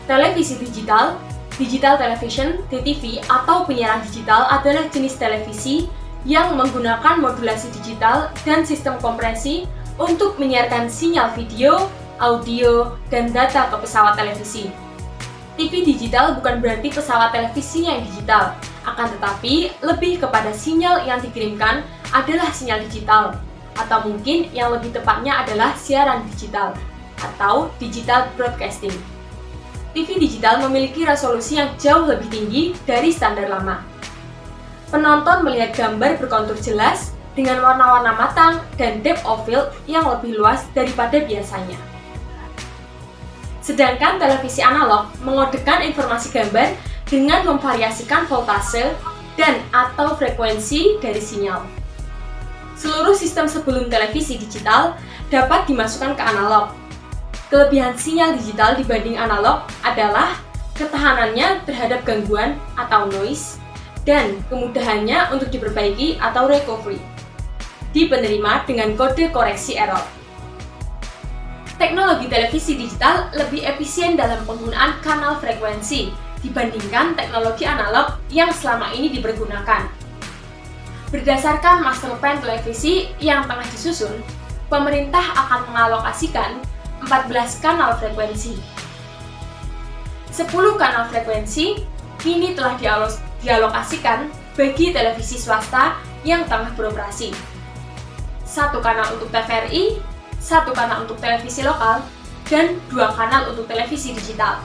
Televisi digital, digital television, DTV, atau penyiaran digital adalah jenis televisi yang menggunakan modulasi digital dan sistem kompresi untuk menyiarkan sinyal video, audio, dan data ke pesawat televisi. TV digital bukan berarti pesawat televisinya yang digital, akan tetapi lebih kepada sinyal yang dikirimkan adalah sinyal digital, atau mungkin yang lebih tepatnya adalah siaran digital, atau digital broadcasting. TV digital memiliki resolusi yang jauh lebih tinggi dari standar lama. Penonton melihat gambar berkontur jelas dengan warna-warna matang dan depth of field yang lebih luas daripada biasanya. Sedangkan televisi analog mengodekan informasi gambar dengan memvariasikan voltase dan atau frekuensi dari sinyal. Seluruh sistem sebelum televisi digital dapat dimasukkan ke analog. Kelebihan sinyal digital dibanding analog adalah ketahanannya terhadap gangguan atau noise dan kemudahannya untuk diperbaiki atau recovery di penerima dengan kode koreksi error. Teknologi televisi digital lebih efisien dalam penggunaan kanal frekuensi dibandingkan teknologi analog yang selama ini dipergunakan. Berdasarkan master plan televisi yang tengah disusun, pemerintah akan mengalokasikan 14 kanal frekuensi. 10 kanal frekuensi kini telah dialokasikan bagi televisi swasta yang tengah beroperasi. 1 kanal untuk TVRI, 1 kanal untuk televisi lokal, dan 2 kanal untuk televisi digital.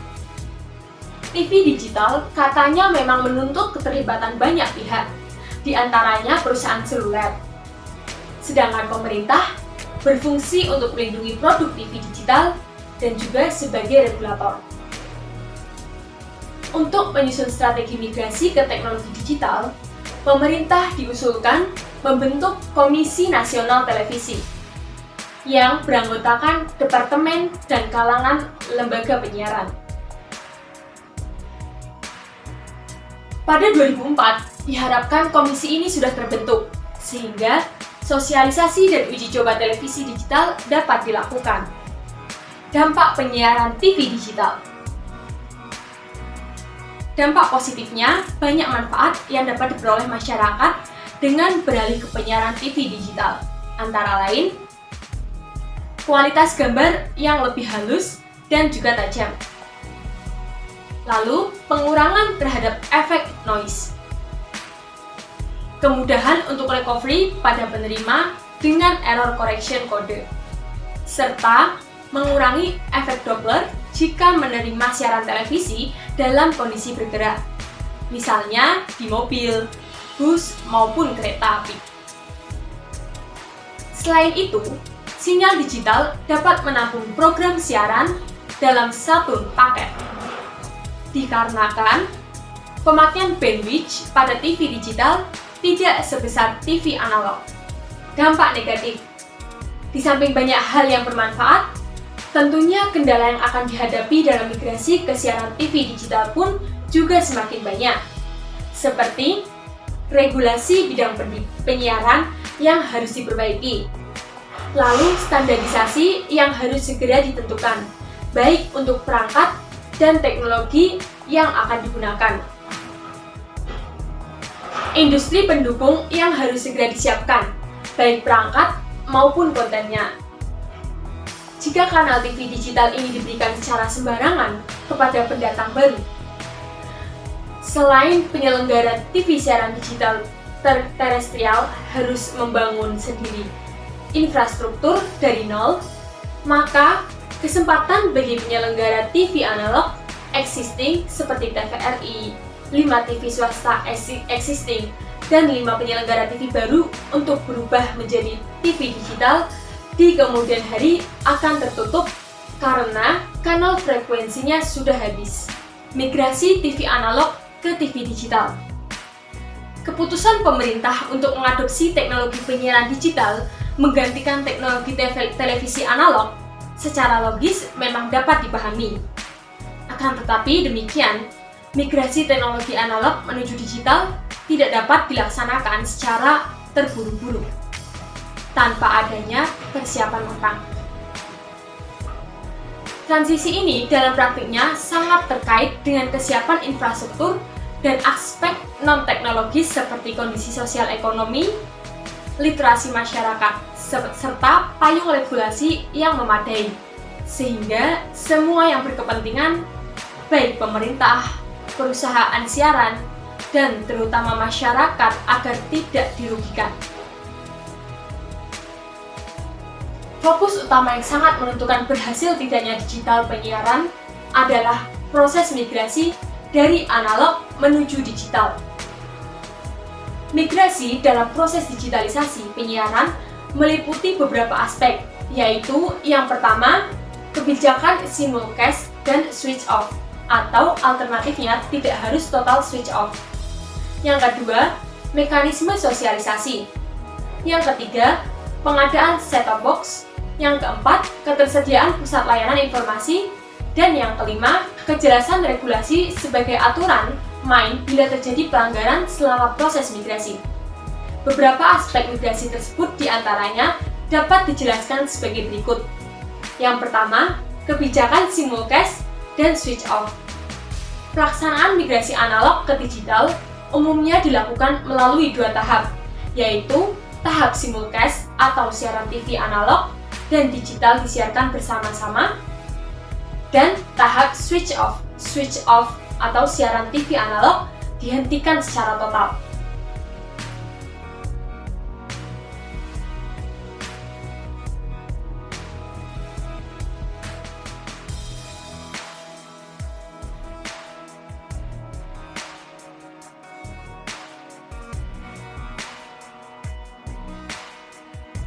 TV digital katanya memang menuntut keterlibatan banyak pihak, di antaranya perusahaan seluler. Sedangkan pemerintah berfungsi untuk melindungi produk TV digital dan juga sebagai regulator. Untuk menyusun strategi migrasi ke teknologi digital, pemerintah diusulkan membentuk Komisi Nasional Televisi yang beranggotakan departemen dan kalangan lembaga penyiaran. Pada 2004, diharapkan komisi ini sudah terbentuk, sehingga sosialisasi dan uji coba televisi digital dapat dilakukan. Dampak penyiaran TV digital. Dampak positifnya, banyak manfaat yang dapat diperoleh masyarakat dengan beralih ke penyiaran TV digital. Antara lain, kualitas gambar yang lebih halus dan juga tajam. Lalu, pengurangan terhadap efek noise. Kemudahan untuk recovery pada penerima dengan error correction kode. Serta mengurangi efek Doppler jika menerima siaran televisi dalam kondisi bergerak. Misalnya di mobil, bus, maupun kereta api. Selain itu, sinyal digital dapat menampung program siaran dalam satu paket. Dikarenakan pemakaian bandwidth pada TV digital tidak sebesar TV analog. Dampak negatif. Di samping banyak hal yang bermanfaat, tentunya kendala yang akan dihadapi dalam migrasi ke siaran TV digital pun juga semakin banyak. Seperti regulasi bidang penyiaran yang harus diperbaiki. Lalu standarisasi yang harus segera ditentukan, baik untuk perangkat dan teknologi yang akan digunakan. Industri pendukung yang harus segera disiapkan, baik perangkat maupun kontennya. Jika kanal TV digital ini diberikan secara sembarangan kepada pendatang baru, selain penyelenggara TV siaran digital terestrial harus membangun sendiri infrastruktur dari nol, maka kesempatan bagi penyelenggara TV analog existing seperti TVRI, 5 TV swasta existing, dan 5 penyelenggara TV baru untuk berubah menjadi TV digital di kemudian hari akan tertutup karena kanal frekuensinya sudah habis. Migrasi TV analog ke TV digital. Keputusan pemerintah untuk mengadopsi teknologi penyiaran digital menggantikan teknologi televisi analog secara logis memang dapat dipahami. Akan tetapi demikian, migrasi teknologi analog menuju digital tidak dapat dilaksanakan secara terburu-buru tanpa adanya persiapan matang. Transisi ini dalam praktiknya sangat terkait dengan kesiapan infrastruktur dan aspek non-teknologis seperti kondisi sosial ekonomi, literasi masyarakat, serta payung regulasi yang memadai. Sehingga semua yang berkepentingan, baik pemerintah, perusahaan siaran, dan terutama masyarakat agar tidak dirugikan. Fokus utama yang sangat menentukan berhasil tidaknya digital penyiaran adalah proses migrasi dari analog menuju digital. Migrasi dalam proses digitalisasi penyiaran meliputi beberapa aspek, yaitu yang pertama, kebijakan simulcast dan switch off, atau alternatifnya tidak harus total switch off. Yang kedua, mekanisme sosialisasi. Yang ketiga, pengadaan set-top box. Yang keempat, ketersediaan pusat layanan informasi. Dan yang kelima, kejelasan regulasi sebagai aturan main bila terjadi pelanggaran selama proses migrasi. Beberapa aspek migrasi tersebut diantaranya dapat dijelaskan sebagai berikut. Yang pertama, kebijakan simulcast dan switch off. Pelaksanaan migrasi analog ke digital umumnya dilakukan melalui dua tahap, yaitu tahap simulcast atau siaran TV analog dan digital disiarkan bersama-sama, dan tahap switch off atau siaran TV analog dihentikan secara total.